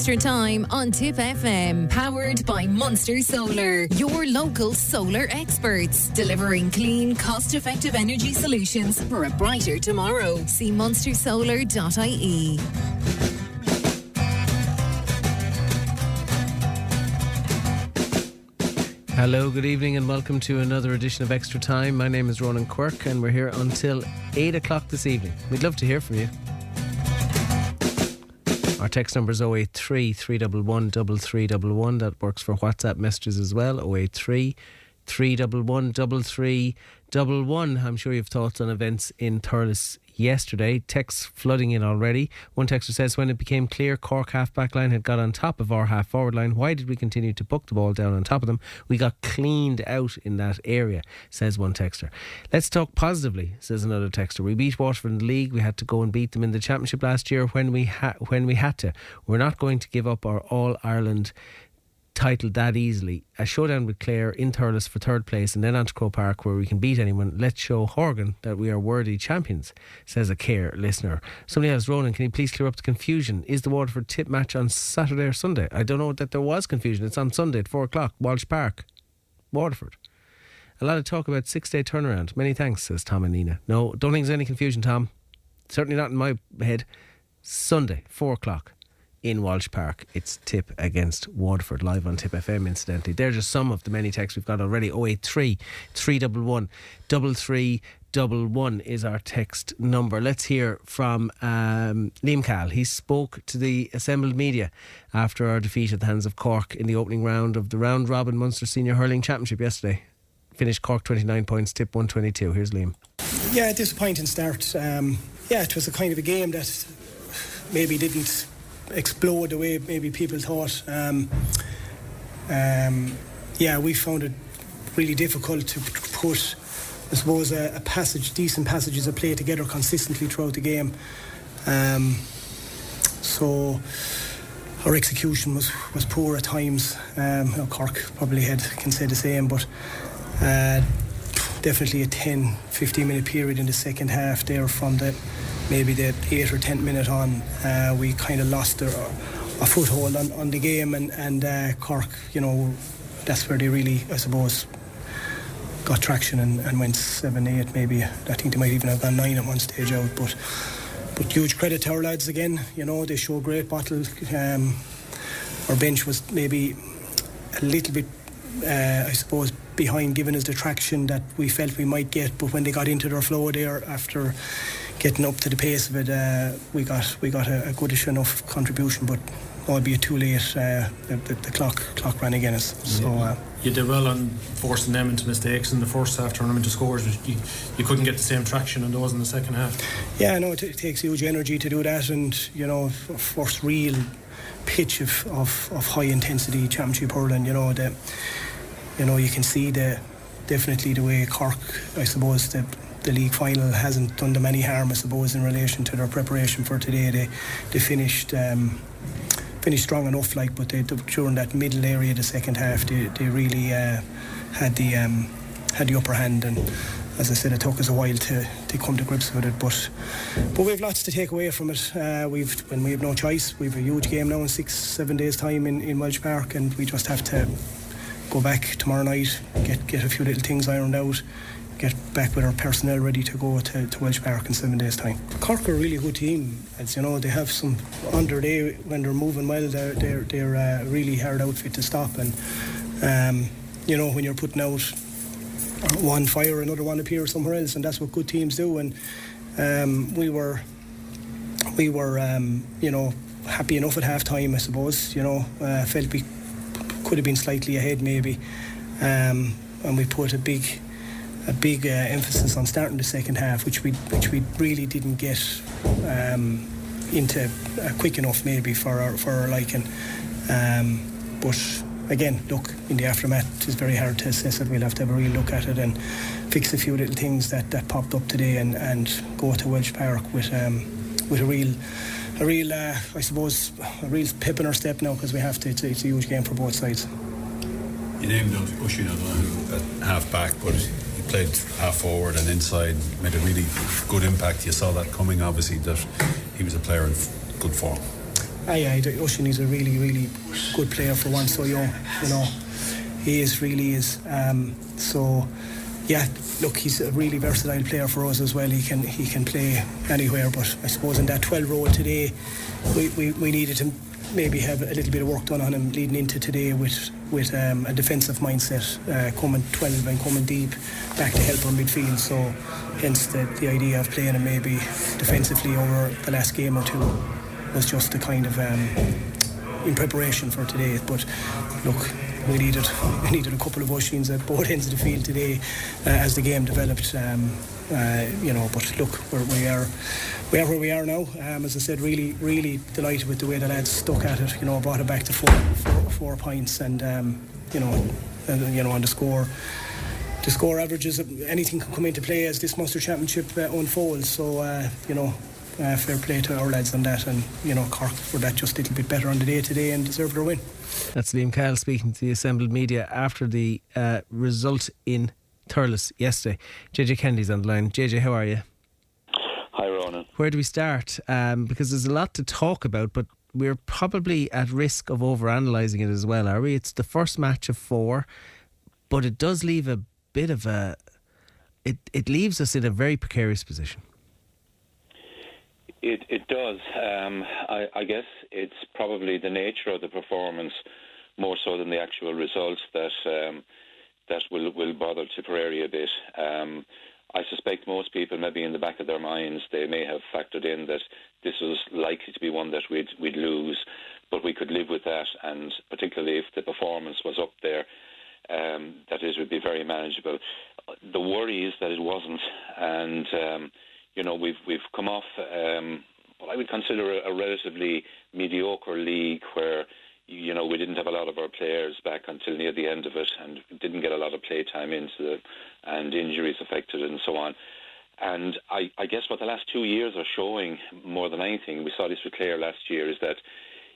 Extra Time on Tip FM, powered by Munster Solar, your local solar experts, delivering clean, cost-effective energy solutions for a brighter tomorrow. See munstersolar.ie. Hello, good evening and welcome to another edition of Extra Time. My name is Ronan Quirk and we're here until 8 o'clock this evening. We'd love to hear from you. Our text number is 083 311 3311. That works for WhatsApp messages as well. 083 311 3311. I'm sure you've thoughts on events in Thurles yesterday. Texts flooding in already. One texter says, when it became clear Cork half-back line had got on top of our half-forward line, why did we continue to book the ball down on top of them? We got cleaned out in that area, says one texter. Let's talk positively, says another texter. We beat Waterford in the league. We had to go and beat them in the championship last year when we had to. We're not going to give up our All-Ireland title that easily. A showdown with Clare in Thurles for third place and then on to Croke Park where we can beat anyone. Let's show Horgan that we are worthy champions, says a Care listener. Somebody else, Ronan, can you please clear up the confusion? Is the Waterford tip match on Saturday or Sunday? I don't know that there was confusion. It's on Sunday at 4 o'clock, Walsh Park, Waterford. A lot of talk about 6-day turnaround. Many thanks, says Tom and Nina. No, don't think there's any confusion, Tom. Certainly not in my head. Sunday, 4 o'clock. In Walsh Park. It's Tip against Waterford, live on Tip FM, incidentally. They're just some of the many texts we've got already. 083 311 3311 is our text number. Let's hear from Liam Cahill. He spoke to the assembled media after our defeat at the hands of Cork in the opening round of the round robin Munster Senior Hurling Championship yesterday. Finished Cork 29 points, Tip 122. Here's Liam. Yeah, disappointing start. It was a kind of a game that maybe didn't explode the way maybe people thought. We found it really difficult to put, I suppose, decent passages of play together consistently throughout the game. So our execution was poor at times. Cork probably can say the same, but definitely a 10-15 minute period in the second half there from maybe the 8th or 10th minute on, we kind of lost a foothold on the game, and Cork, that's where they really, I suppose, got traction and went 7-8 maybe. I think they might even have gone 9 at one stage out, but huge credit to our lads again. They show great battle. Our bench was maybe a little bit, I suppose, behind, giving us the traction that we felt we might get, but when they got into their flow there after getting up to the pace of it, we got a goodish enough contribution, but albeit too late, the clock ran against us. So you did well on forcing them into mistakes in the first half, turning them into scores. You couldn't get the same traction on those in the second half. Yeah, no, it takes huge energy to do that, and first real pitch of high intensity championship hurling. You can see definitely the way Cork, I suppose, the league final hasn't done them any harm, I suppose, in relation to their preparation for today. They finished strong enough, but during that middle area of the second half, they really had the upper hand, and as I said, it took us a while to come to grips with it, but we've lots to take away from it. When we have no choice. We've a huge game now in 6-7 days time in Walsh Park, and we just have to go back tomorrow night, get a few little things ironed out, get back with our personnel ready to go to Walsh Park in 7 days' time. Cork are a really good team. As you know, they have some on their day when they're moving well. They're a really hard outfit to stop. And when you're putting out one fire, another one appears somewhere else, and that's what good teams do. And we were happy enough at half time, I suppose. Felt we could have been slightly ahead maybe, and we put a big emphasis on starting the second half, which we really didn't get into quick enough maybe for our liking. But again, look, in the aftermath, it's very hard to assess it. We'll have to have a real look at it and fix a few little things that popped up today, and go to Walsh Park with a real I suppose a real pep in our step now, because we have to. It's a huge game for both sides. You named Cian at half back, but he played half forward and inside, made a really good impact. You saw that coming, obviously, that he was a player in good form. Oisin, he's a really, really good player for one so young. He really is. So, yeah, look, he's a really versatile player for us as well. He can play anywhere, but I suppose in that 12 role today, we needed to maybe have a little bit of work done on him leading into today with a defensive mindset, coming 12 and coming deep back to help our midfield. So hence the idea of playing him maybe defensively over the last game or two was just the kind of in preparation for today. But look, we needed a couple of Oisins at both ends of the field today as the game developed. But look, we are where we are now. As I said, really, really delighted with the way the lads stuck at it. Brought it back to four points, and on the score. The score averages, anything can come into play as this Munster Championship unfolds. So fair play to our lads on that, and Cork were that just a little bit better on the day today and deserved their win. That's Liam Cahill speaking to the assembled media after the result in Thurles yesterday. JJ Kennedy's on the line. JJ, how are you? Hi, Ronan. Where do we start? Because there's a lot to talk about, but we're probably at risk of overanalyzing it as well, are we? It's the first match of 4, but it does leave a bit of a... It leaves us in a very precarious position. It does. I guess it's probably the nature of the performance more so than the actual results that will bother Tipperary a bit. I suspect most people, maybe in the back of their minds, they may have factored in that this was likely to be one that we'd lose, but we could live with that, and particularly if the performance was up there, that it would be very manageable. The worry is that it wasn't, and we've come off what I would consider a relatively mediocre league where we didn't have a lot of our players back until near the end of it, and didn't get a lot of play time into it, and injuries affected it and so on. And I guess what the last 2 years are showing more than anything, we saw this with Clare last year, is that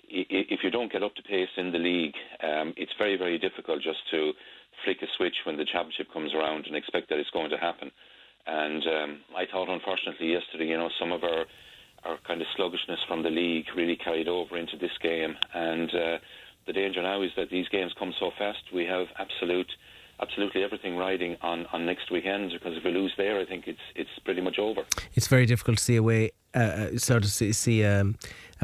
if you don't get up to pace in the league, it's very, very difficult just to flick a switch when the championship comes around and expect that it's going to happen. And I thought, unfortunately, yesterday, some of our kind of sluggishness from the league really carried over into this game. And the danger now is that these games come so fast. We have absolutely everything riding on next weekend, because if we lose there, I think it's pretty much over. It's very difficult to see a way, see a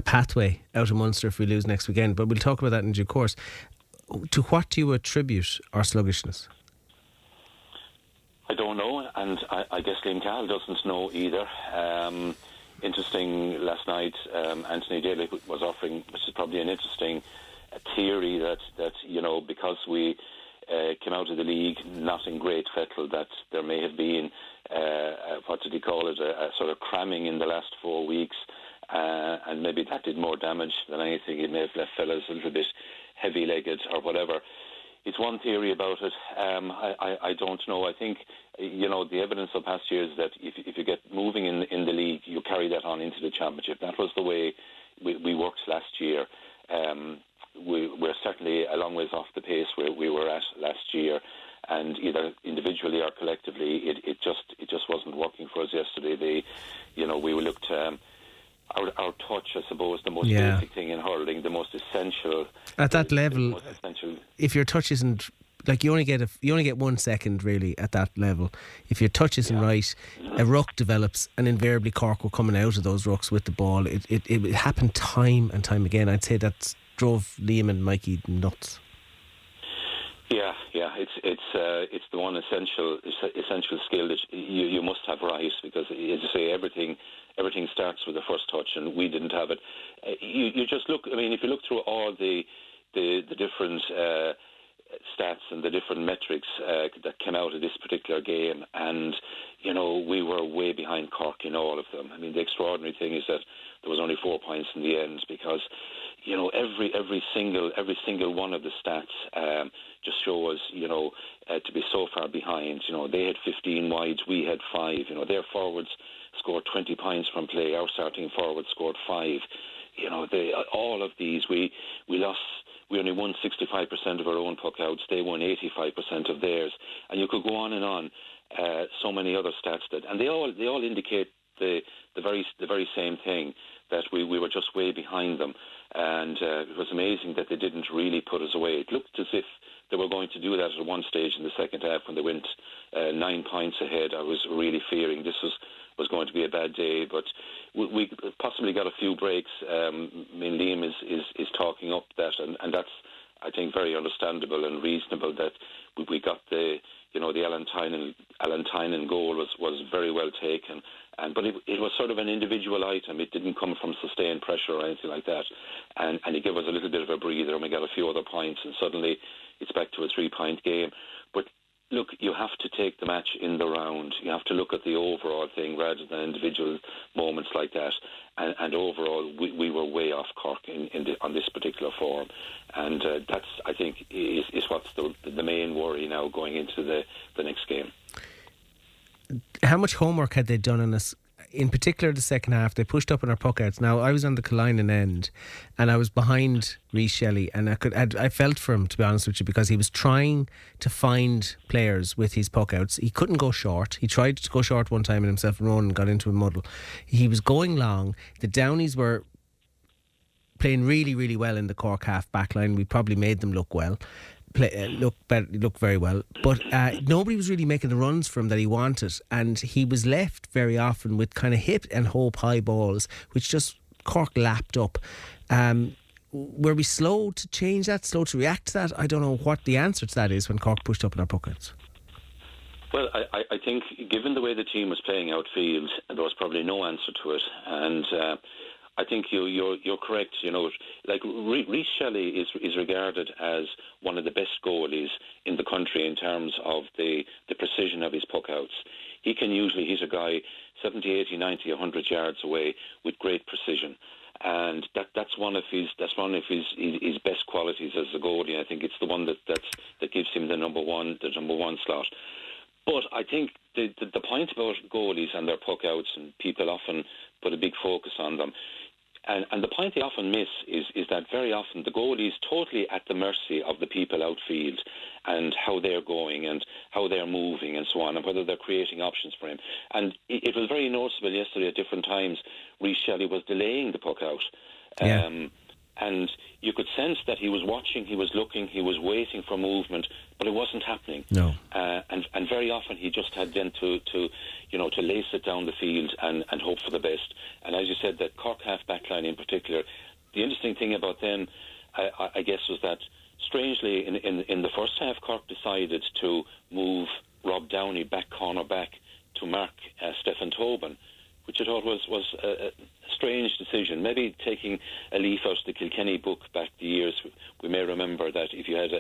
pathway out of Munster if we lose next weekend. But we'll talk about that in due course. To what do you attribute our sluggishness? I don't know, and I guess Liam Cahill doesn't know either. Interesting, last night Anthony Daly was offering, which is probably an interesting theory, that because we came out of the league not in great fettle, that there may have been what did he call it, a sort of cramming in the last 4 weeks, and maybe that did more damage than anything. It may have left fellas a little bit heavy-legged or whatever. It's one theory about it. I don't know. I think, the evidence of past years that if you get moving in the league, you carry that on into the championship. That was the way we worked last year. We're certainly a long ways off the pace where we were at last year, and either individually or collectively, it just wasn't working for us yesterday. We looked. Our touch, I suppose, the most basic thing in hurling, the most essential. At that level, if your touch isn't, like, you only get 1 second really at that level. If your touch isn't right, a ruck develops, and invariably Cork were coming out of those rucks with the ball. It happened time and time again. I'd say that drove Liam and Mikey nuts. Yeah, it's the one essential skill that you must have right, because, as you say, everything starts with the first touch, and we didn't have it. You just look. I mean, if you look through all the different stats and the different metrics that came out of this particular game, and we were way behind Cork in all of them. I mean, the extraordinary thing is that there was only 4 points in the end, because every single one of the stats just show us to be so far behind. They had 15 wides, we had 5. Their forwards scored 20 points from play. Our starting forward scored 5. All of these we lost. We only won 65% of our own puck outs. They won 85% of theirs, and you could go on and on. So many other stats and they all indicate the very same thing, that we were just way behind them. And it was amazing that they didn't really put us away. It looked as if they were going to do that at one stage in the second half when they went 9 points ahead. I was really fearing this was going to be a bad day, but we possibly got a few breaks. I mean, Liam is talking up that, and that's, I think, very understandable and reasonable that we got the Alan Tynan goal was very well taken, but it was sort of an individual item. It didn't come from sustained pressure or anything like that, and it gave us a little bit of a breather, and we got a few other points, and suddenly it's back to a 3-point game. But look, you have to take the match in the round. You have to look at the overall thing rather than individual moments like that. And overall, we were way off Cork on this particular form. And that's, I think, is what's the main worry now going into the next game. How much homework had they done on us? In particular, the second half, they pushed up on our puck outs. Now, I was on the Killiney end, and I was behind Rhys Shelley, and I felt for him, to be honest with you, because he was trying to find players with his puck outs. He couldn't go short. He tried to go short one time, and himself and Ronan got into a muddle. He was going long. The Downies were playing really, really well in the Cork half back line. We probably made them look well. Look very well, but nobody was really making the runs for him that he wanted, and he was left very often with kind of hip and hope high balls, which just Cork lapped up. Were we slow to change that, slow to react to that? I don't know what the answer to that is when Cork pushed up in our pockets. Well, I think given the way the team was playing outfield, there was probably no answer to it, and I think you're correct. Like Rhys Shelley is regarded as one of the best goalies in the country in terms of the precision of his puck outs. He can usually hit a guy 70, 80, 90, 100 yards away with great precision, and that's one of his best qualities as a goalie. I think it's the one that gives him the number one slot. But I think the point about goalies and their puck outs, and people often put a big focus on them. And the point they often miss is that very often the goalie is totally at the mercy of the people outfield and how they're going and how they're moving and so on, and whether they're creating options for him. And it was very noticeable yesterday at different times. Rhys Shelley was delaying the puck out. Yeah. And you could sense that he was watching, he was looking, he was waiting for movement, but it wasn't happening. No. And very often he just had then to lace it down the field and hope for the best. And as you said, that Cork half back line in particular, the interesting thing about them, I guess, was that strangely in the first half, Cork decided to move Rob Downey back corner back to mark Stephen Tobin, which I thought was a strange decision. Maybe taking a leaf out of the Kilkenny book back the years, we may remember that if you had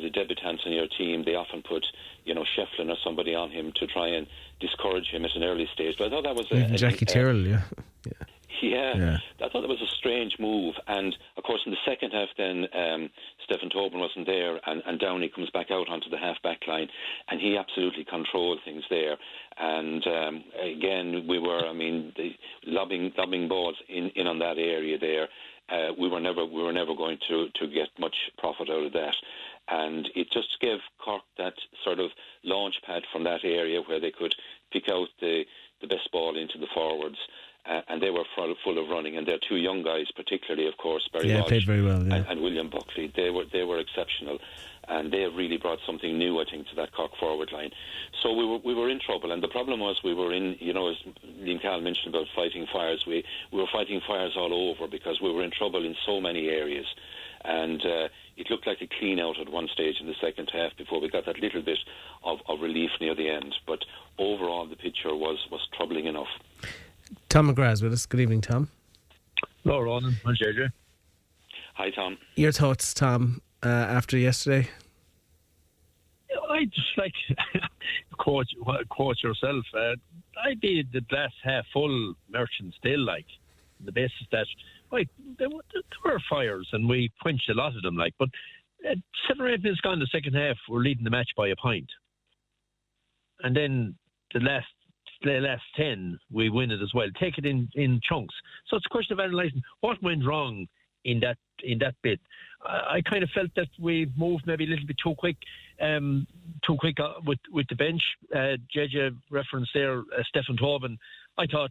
a debutant on your team, they often put Shefflin or somebody on him to try and discourage him at an early stage. But I thought that was Jackie Tyrrell, yeah. Yeah, I thought it was a strange move. And of course, in the second half, then Stephen Tobin wasn't there, and Downey comes back out onto the half back line, and he absolutely controlled things there. And again, we were, lobbing balls in on that area there. We were never going to get much profit out of that. And it just gave Cork that sort of launch pad from that area where they could pick out the best ball into the forwards. And they were full of running, and their two young guys, particularly, of course, Barry Walsh played very well, and William Buckley. They were exceptional, and they have really brought something new, I think, to that Cork forward line. So we were in trouble, and the problem was we were in, as Liam Cahill mentioned about fighting fires. We were fighting fires all over because we were in trouble in so many areas, and it looked like a clean out at one stage in the second half before we got that little bit of relief near the end. But overall, the picture was troubling enough. Tom McGrath's with us. Good evening, Tom. Hello, Ronan. Hi, JJ. Hi, Tom. Your thoughts, Tom, after yesterday? I just like quote yourself. I'd be the glass half full merchant still, like the basis that there were fires and we quenched a lot of them, like. But 7 or 8 minutes gone in the second half, we're leading the match by a point, and then the last 10 we win it as well. Take it in chunks. So it's a question of analysing what went wrong in that bit. I kind of felt that we moved maybe a little bit too quick with the bench. JJ referenced there Stephen Tobin. I thought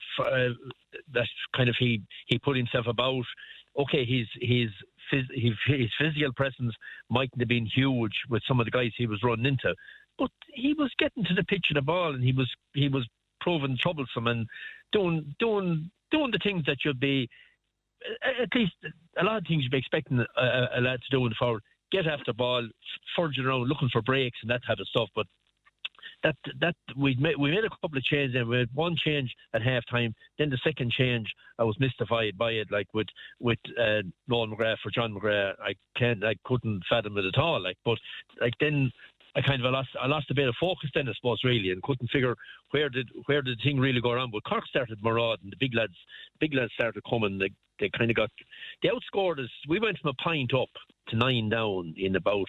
that kind of he put himself about. Okay, his physical presence mightn't have been huge with some of the guys he was running into, but he was getting to the pitch of the ball, and he was proving troublesome and doing the things that you'd be, at least a lot of things you'd be expecting a lad to do in the forward. Get after the ball, forging around, looking for breaks and that type of stuff. But that we made a couple of changes. And we had one change at half time. Then the second change, I was mystified by it. Like with Noel McGrath for John McGrath, I couldn't fathom it at all. But then I kind of lost a bit of focus then, I suppose, really, and couldn't figure where did the thing really go wrong. But Cork started marauding. The big lads started coming. They kind of they outscored us. We went from a point up to 9 down in about,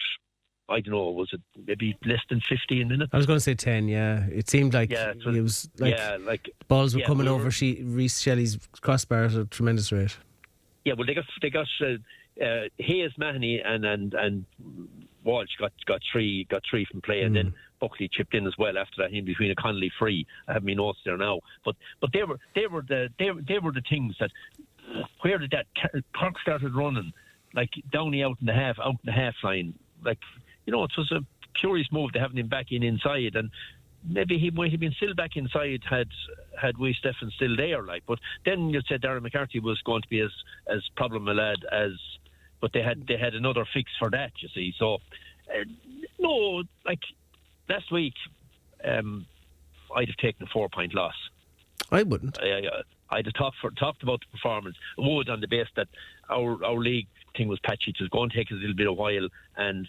I don't know, was it maybe less than 15 minutes? I was going to say 10, yeah. It seemed like it was balls were coming over Reece Shelley's crossbar at a tremendous rate. Yeah, well, they got Hayes, Mahoney and Walsh got three from play, and then Buckley chipped in as well after that in between a Connolly free. I have my notes there now, but they were the things that where did that Cork started running like Downey out in the half line, like, you know, it was a curious move to having him back inside, and maybe he might have been still back inside had we Stephen still there, like. But then you said Darren McCarthy was going to be as problem a lad as, but they had another fix for that, you see. So no, like last week, I'd have taken a 4-point loss. I wouldn't. I'd have talked about the performance. I would, on the base that our league thing was patchy. It was going to take a little bit of while, and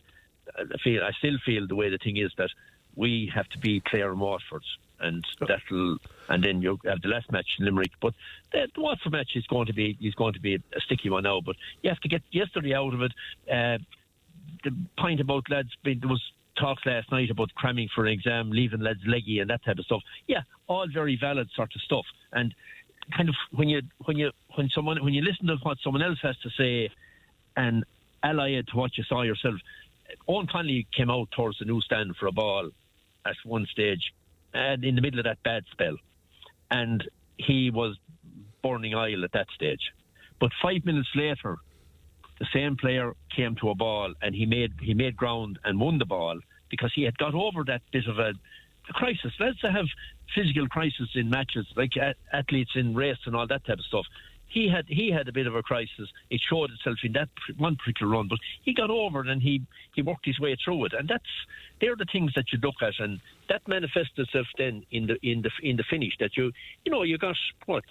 I still feel the way the thing is that we have to be Clare and Watford, and then you have the last match in Limerick. But the Watford match is going to be a sticky one now. But you have to get yesterday out of it. The point about lads, there was talks last night about cramming for an exam, leaving lads leggy and that type of stuff. Yeah, all very valid sort of stuff. And kind of when you listen to what someone else has to say and ally it to what you saw yourself. Owen Connolly came out towards the new stand for a ball at one stage, and in the middle of that bad spell, and he was burning oil at that stage. But 5 minutes later, the same player came to a ball, and he made ground and won the ball because he had got over that bit of a crisis. Lads that have physical crisis in matches, like athletes in race and all that type of stuff. He had a bit of a crisis. It showed itself in that one particular run, but he got over it and he worked his way through it. And they're the things that you look at, and that manifests itself then in the finish. That you got what?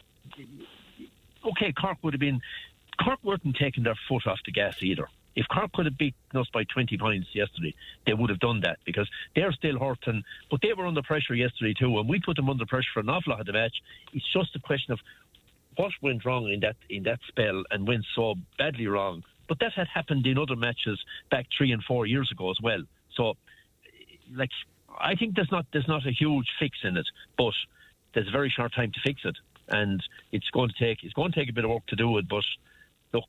Okay, Cork weren't taking their foot off the gas either. If Cork could have beaten us by 20 points yesterday, they would have done that because they're still hurting. But they were under pressure yesterday too, and we put them under pressure for an awful lot of the match. It's just a question of what went wrong in that spell and went so badly wrong. But that had happened in other matches back 3 and 4 years ago as well. So, like, I think there's not a huge fix in it, but there's a very short time to fix it, and it's going to take a bit of work to do it. But look,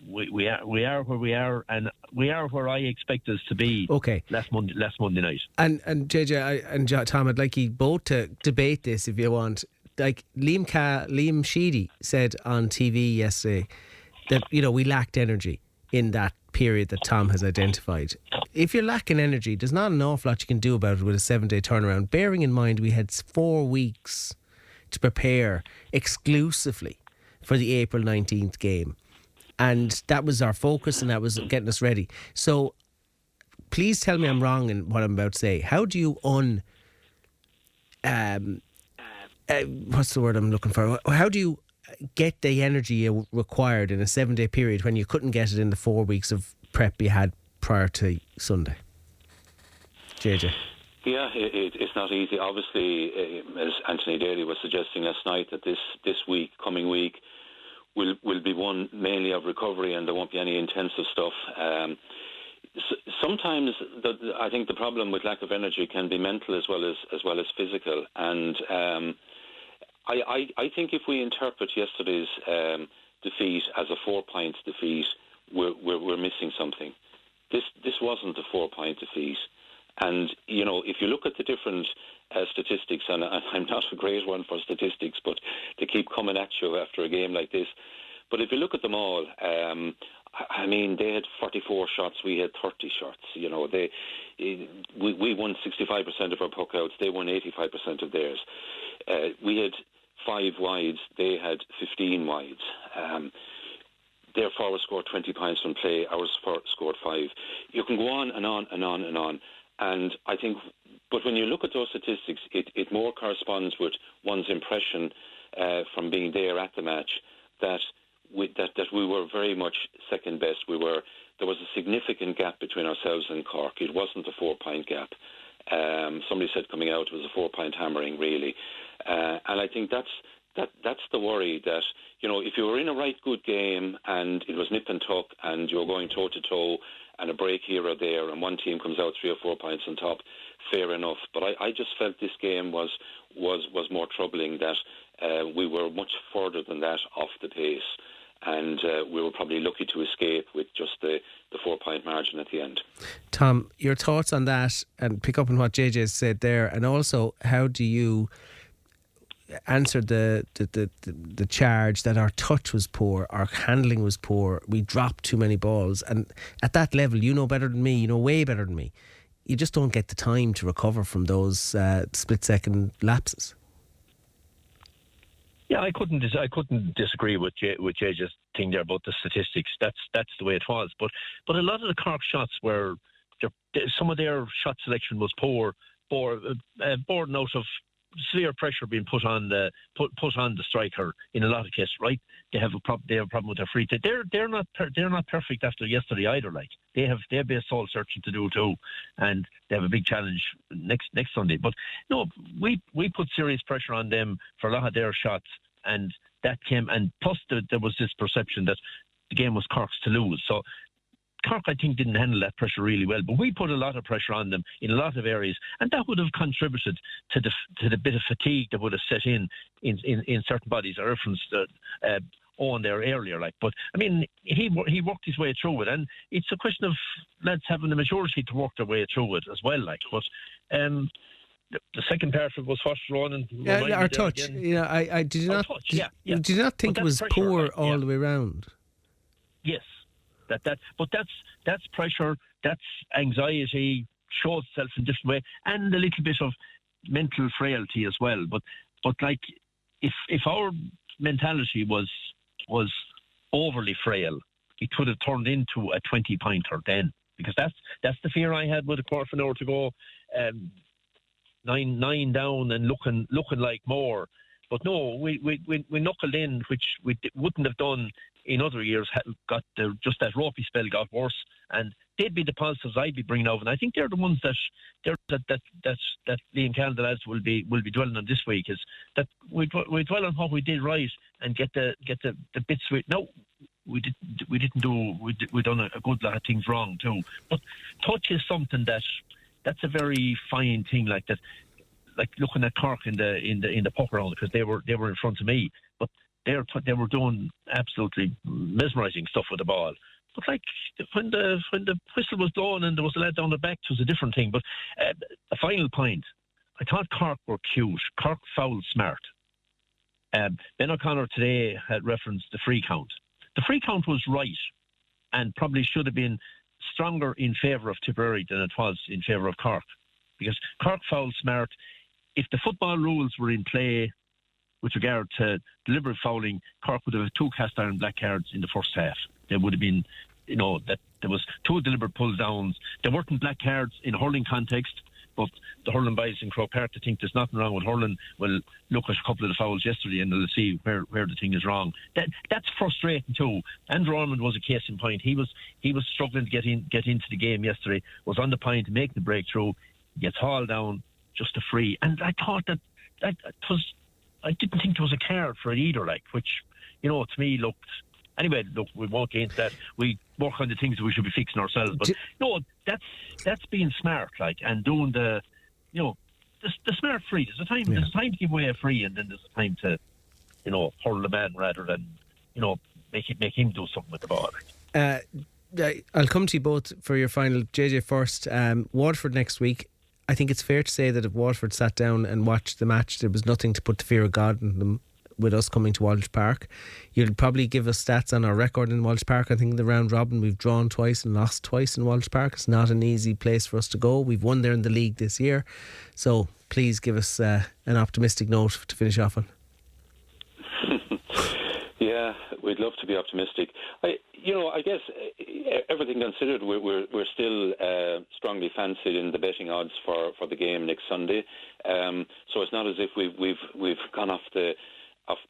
we are where we are, and we are where I expect us to be. Okay. Last Monday night. And JJ and Tom, I'd like you both to debate this if you want. Like Liam Sheedy said on TV yesterday that, you know, we lacked energy in that period that Tom has identified. If you're lacking energy, there's not an awful lot you can do about it with a 7-day turnaround, bearing in mind we had 4 weeks to prepare exclusively for the April 19th game, and that was our focus and that was getting us ready. So please tell me I'm wrong in what I'm about to say. How do you what's the word I'm looking for? How do you get the energy you required in a 7-day period when you couldn't get it in the 4 weeks of prep you had prior to Sunday? JJ. Yeah, it's not easy. Obviously, as Anthony Daly was suggesting last night, that this coming week, will be one mainly of recovery, and there won't be any intensive stuff. Sometimes I think the problem with lack of energy can be mental as well as physical, and I think if we interpret yesterday's defeat as a 4-point defeat, we're missing something. This wasn't a 4-point defeat, and you know, if you look at the different statistics, and I'm not a great one for statistics, but they keep coming at you after a game like this. But if you look at them all, I mean, they had 44 shots, we had 30 shots. You know, we won 65% of our puck outs, they won 85% of theirs. We had 5 wides, they had 15 wides. Their forwards scored 20 points from play, ours scored 5. You can go on and on and on and on. And I think, but when you look at those statistics, it more corresponds with one's impression from being there at the match that we were very much second best. There was a significant gap between ourselves and Cork. It wasn't a 4-point gap. Somebody said coming out it was a 4-point hammering, really. And I think that's the worry, that, you know, if you were in a right good game and it was nip and tuck and you were going toe to toe and a break here or there and one team comes out 3 or 4 points on top, fair enough. But I just felt this game was more troubling, that we were much further than that off the pace. And we were probably lucky to escape with just the 4-point margin at the end. Tom, your thoughts on that, and pick up on what JJ said there, and also how do you answer the charge that our touch was poor, our handling was poor, we dropped too many balls, and at that level, you know better than me, you know way better than me, you just don't get the time to recover from those split-second lapses. Yeah, I couldn't disagree with JJ's thing there about the statistics. That's the way it was. But a lot of the Cork shots were, some of their shot selection was poor, born out of severe pressure being put on the striker in a lot of cases. Right? They have a problem with their free. They're not perfect after yesterday either. Like they have a bit of soul searching to do too, and they have a big challenge next Sunday. But no, we put serious pressure on them for a lot of their shots, and that came. And plus there was this perception that the game was Cork's to lose. So Cork, I think, didn't handle that pressure really well, but we put a lot of pressure on them in a lot of areas, and that would have contributed to the bit of fatigue that would have set in certain bodies. I referenced Owen there earlier, like, but I mean, he worked his way through it, and it's a question of lads having the maturity to work their way through it as well, like. But the second part of it was what, Ronan? Yeah, our touch. Yeah, I did not. Touch, yeah. Did you not think it was pressure, poor all the way around? Yes. But that's pressure, that's anxiety, shows itself in a different way, and a little bit of mental frailty as well. But like, if our mentality was overly frail, it could have turned into a 20-pointer then, because that's the fear I had with a quarter of an hour to go, 9 down and looking like more. But no, we knuckled in, which we wouldn't have done in other years. Got just that ropey spell got worse, and they'd be the positives I'd be bringing over. And I think they're the ones that Liam Cahill, the lads, will be dwelling on this week, is that we dwell on what we did right and get the bits we no. We done a good lot of things wrong too. But touch is something that's a very fine thing, like that. Like looking at Cork in the puck round, because they were in front of me, but they were doing absolutely mesmerising stuff with the ball. But like when the whistle was blown and there was a lad down the back, it was a different thing. But a final point, I thought Cork were cute. Cork fouled smart. Ben O'Connor today had referenced the free count. The free count was right, and probably should have been stronger in favour of Tipperary than it was in favour of Cork, because Cork fouled smart. If the football rules were in play with regard to deliberate fouling, Cork would have had 2 cast iron black cards in the first half. There would have been, that there was 2 deliberate pull downs. There weren't black cards in a hurling context, but the hurling boys in Croke Park to think there's nothing wrong with hurling will look at a couple of the fouls yesterday and they'll see where the thing is wrong. That's frustrating too. Andrew Ormond was a case in point. He was struggling to get into the game yesterday, was on the point to make the breakthrough, gets hauled down, just a free. And I thought that I didn't think there was a card for it either, like, which, to me looked... Anyway, look, we won't get into that. We work on the things that we should be fixing ourselves. But, that's being smart, like, and doing the smart free. There's a time to give away a free, and then there's a time to, hurl the man rather than, make him do something with the ball. I'll come to you both for your final. JJ first. Waterford next week. I think it's fair to say that if Waterford sat down and watched the match, there was nothing to put the fear of God in them with us coming to Walsh Park. You'll probably give us stats on our record in Walsh Park. I think in the round robin we've drawn twice and lost twice in Walsh Park. It's not an easy place for us to go. We've won there in the league this year. So please give us an optimistic note to finish off on. Yeah, we'd love to be optimistic. I guess everything considered, we're still strongly fancied in the betting odds for the game next Sunday. So it's not as if we've gone off the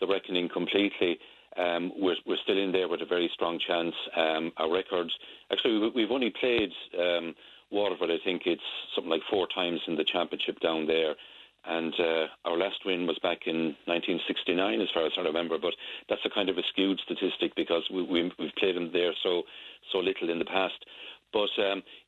reckoning completely. We're still in there with a very strong chance. Our records, actually, we've only played Waterford. I think it's something like 4 times in the championship down there. And our last win was back in 1969, as far as I remember. But that's a kind of a skewed statistic because we've played them there so little in the past. But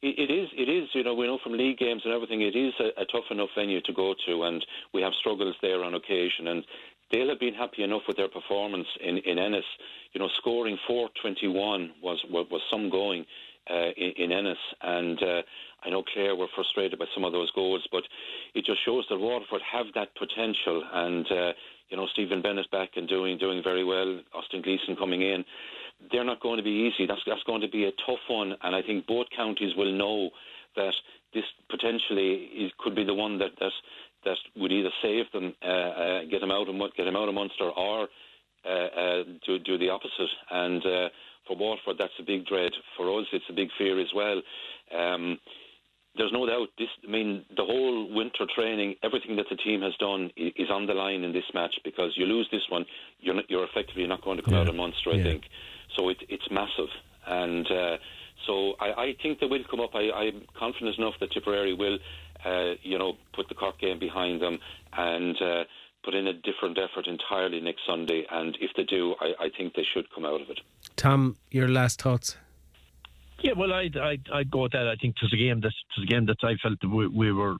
it is. We know from league games and everything, it is a tough enough venue to go to, and we have struggles there on occasion. And they'll have been happy enough with their performance in Ennis. Scoring 421 was some going in Ennis, and I know Clare were frustrated by some of those goals, but it just shows that Waterford have that potential. And Stephen Bennett back and doing very well. Austin Gleeson coming in. They're not going to be easy. That's going to be a tough one, and I think both counties will know that this potentially could be the one that would either save them, get them out of Munster, or do the opposite. And for Waterford, that's a big dread. For us, it's a big fear as well. There's no doubt. The whole winter training, everything that the team has done is on the line in this match, because you lose this one, you're effectively not going to come out of Munster, I think. So it's massive. And so I think they will come up. I'm confident enough that Tipperary will, put the Cork game behind them and put in a different effort entirely next Sunday. And if they do, I think they should come out of it. Tom, your last thoughts? Yeah, well, I'd go with that. I think it was a game that I felt that we were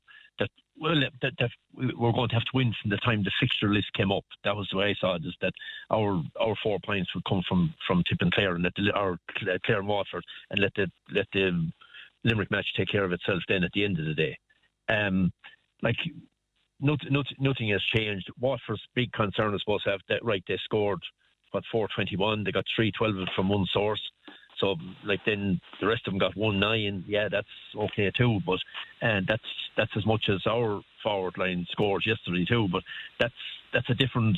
going to have to win from the time the fixture list came up. That was the way I saw it, is that our 4 points would come from Tip and Clare, and Clare and Waterford, and let the Limerick match take care of itself then at the end of the day. Nothing has changed. Waterford's big concern, I suppose, they scored 421. They got 312 from one source. So, then the rest of them got 1-9. Yeah, that's okay too. But that's as much as our forward line scored yesterday too. But that's a different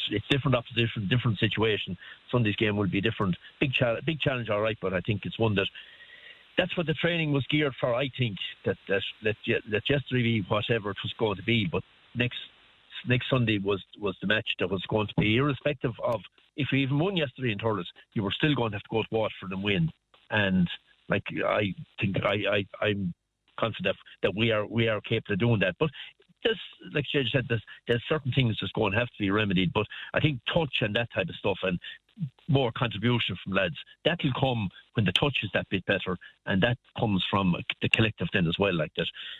opposition, different situation. Sunday's game will be different. Big challenge, all right. But I think it's one that's what the training was geared for. I think that yesterday be whatever it was going to be. But next Sunday was the match that was going to be, irrespective of if we even won yesterday in Thurles, you were still going to have to go to Waterford and win. And I think I'm confident that we are capable of doing that. But there's, like Judge said, there's certain things that's going to have to be remedied. But I think touch and that type of stuff, and more contribution from lads, that will come when the touch is that bit better, and that comes from the collective then as well.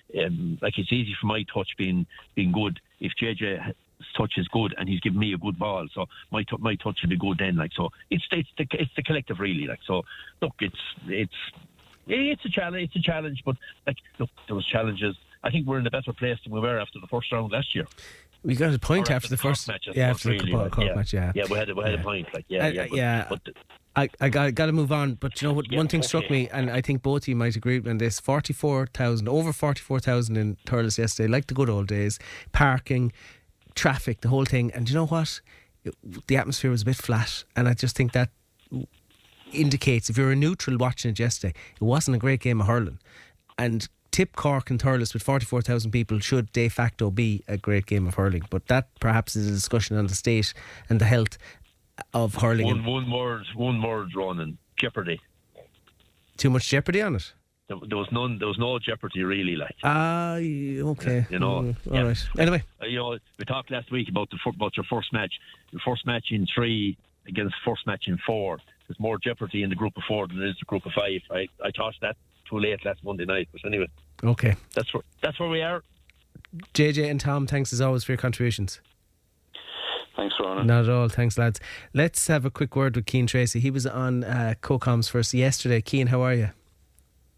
It's easy for my touch being good if JJ touch is good and he's given me a good ball, so my touch will be good then. So it's the collective really. So look, it's a challenge, but look, there was challenges. I think we're in a better place than we were after the first round last year. We got a point after the first match. After the Cork match. Yeah, we had a point. I got to move on. But you know what? One thing struck me, and I think both of you might agree on this: 44,000, over 44,000 in Thurles yesterday, like the good old days. Parking, traffic, the whole thing. And you know what? The atmosphere was a bit flat, and I just think that indicates, if you're a neutral watching it yesterday, it wasn't a great game of hurling. And Tip, Cork and Thurles with 44,000 people should de facto be a great game of hurling. But that perhaps is a discussion on the state and the health of hurling. One word, Ronan: jeopardy. Too much jeopardy on it? There was no jeopardy really. Okay. All right. Anyway, we talked last week about your first match. The first match in 3 against first match in 4. There's more jeopardy in the group of 4 than there is the group of 5. I thought that too late last Monday night, but anyway. Okay. That's where we are. JJ and Tom, thanks as always for your contributions. Thanks, Ronan. Not at all. Thanks, lads. Let's have a quick word with Cian Tracy. He was on CoComs for us yesterday. Cian, how are you?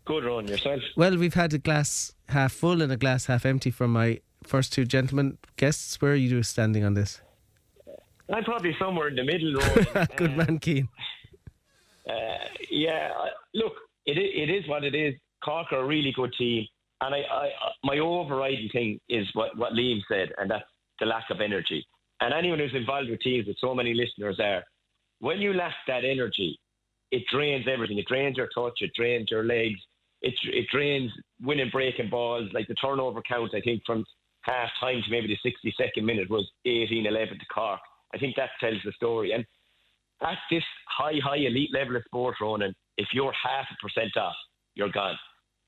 Good run, yourself? Well, we've had a glass half full and a glass half empty from my first two gentlemen guests. Where are you standing on this? I'm probably somewhere in the middle, Rowan. Good man, Cian. Look, it is what it is. Cork are a really good team. And my overriding thing is what Liam said, and that's the lack of energy. And anyone who's involved with teams with so many listeners there, when you lack that energy, it drains everything. It drains your touch, it drains your legs, it drains winning breaking balls. Like the turnover count, I think, from half time to maybe the 62nd minute was 18-11 to Cork. I think that tells the story. And at this high elite level of sport, Ronan, if you're 0.5% off, you're gone.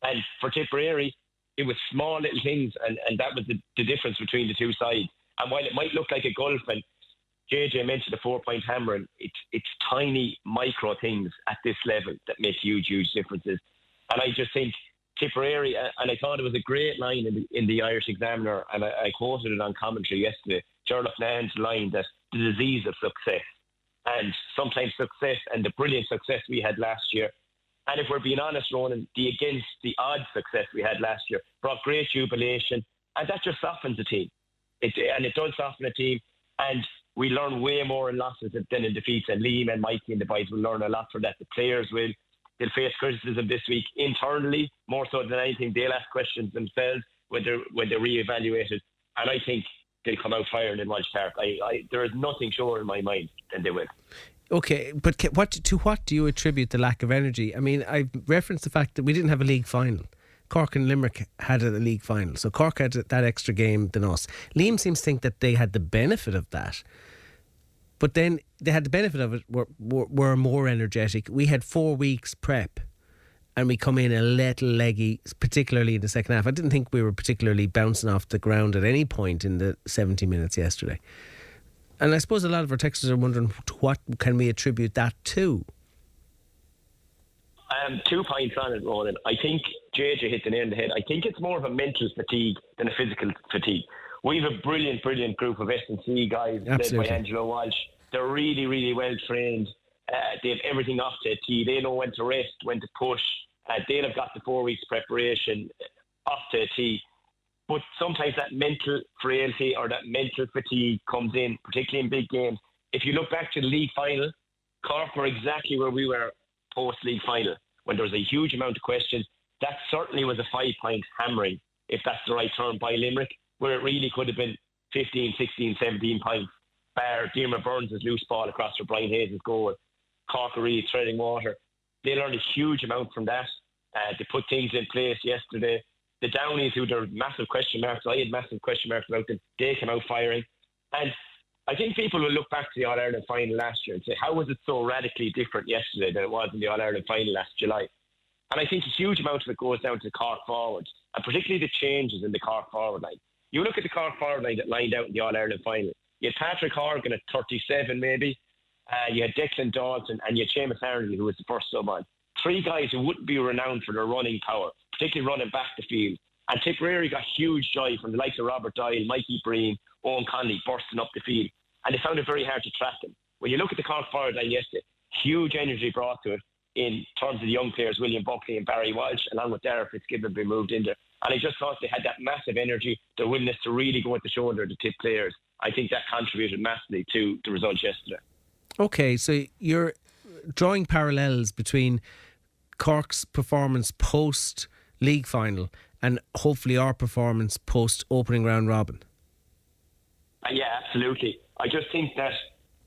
And for Tipperary, it was small little things, and that was the difference between the two sides. And while it might look like a gulf, and JJ mentioned the 4-point hammering, it's tiny micro things at this level that make huge differences. And I just think Tipperary, and I thought it was a great line in the Irish Examiner, and I quoted it on commentary yesterday, Gerald Nann's line that the disease of success, and sometimes success and the brilliant success we had last year, and if we're being honest, Ronan, the against the odds success we had last year brought great jubilation, and that just softens the team. It does soften a team, and we learn way more in losses than in defeats. And Liam and Mikey and the boys will learn a lot from that. The players will. They'll face criticism this week internally, more so than anything. They'll ask questions themselves when they're re-evaluated. And I think they'll come out firing in Walsh Park. There is nothing surer in my mind than they will. Okay, but what do you attribute the lack of energy? I mean, I referenced the fact that we didn't have a league final. Cork and Limerick had a league final, so Cork had that extra game than us. Liam seems to think that they had the benefit of that, but then they had the benefit of it, were more energetic. We had 4 weeks prep, and we come in a little leggy, particularly in the second half. I didn't think we were particularly bouncing off the ground at any point in the 70 minutes yesterday. And I suppose a lot of our texters are wondering, what can we attribute that to? 2 points on it, Ronan. I think JJ hit the nail on the head. I think it's more of a mental fatigue than a physical fatigue. We have a brilliant group of S&C guys led by Angelo Walsh. They're really, really well trained. They have everything off to a tee. They know when to rest, when to push. They'll have got the 4 weeks preparation off to a tee. But sometimes that mental frailty or that mental fatigue comes in, particularly in big games. If you look back to the league final, Cork were exactly where we were post-league final, when there was a huge amount of questions. That certainly was a 5-point hammering, if that's the right term, by Limerick, where it really could have been 15, 16, 17 points. Bar Diarmaid Burns' loose ball across for Brian Hayes' goal. Cork are really treading water. They learned a huge amount from that. They put things in place yesterday. The Downies, who there are massive question marks, I had massive question marks about them, they came out firing. And I think people will look back to the All-Ireland final last year and say, how was it so radically different yesterday than it was in the All-Ireland final last July? And I think a huge amount of it goes down to the Cork forwards, and particularly the changes in the Cork forward line. You look at the Cork forward line that lined out in the All-Ireland final. You had Patrick Horgan at 37 maybe, you had Declan Dawson, and you had Seamus Harnley, who was the first sub on. 3 guys who wouldn't be renowned for their running power, particularly running back the field. And Tipperary got huge joy from the likes of Robert Doyle, Mikey Breen, Owen Conley bursting up the field. And they found it very hard to track them. When you look at the Cork forward line yesterday, huge energy brought to it in terms of the young players, William Buckley and Barry Walsh, along with Darragh Fitzgibbon being moved in there. And I just thought they had that massive energy, their willingness to really go at the shoulder of the tip players. I think that contributed massively to the results yesterday. Okay, so you're drawing parallels between Cork's performance post-league final and hopefully our performance post-opening round robin. Yeah, absolutely. I just think that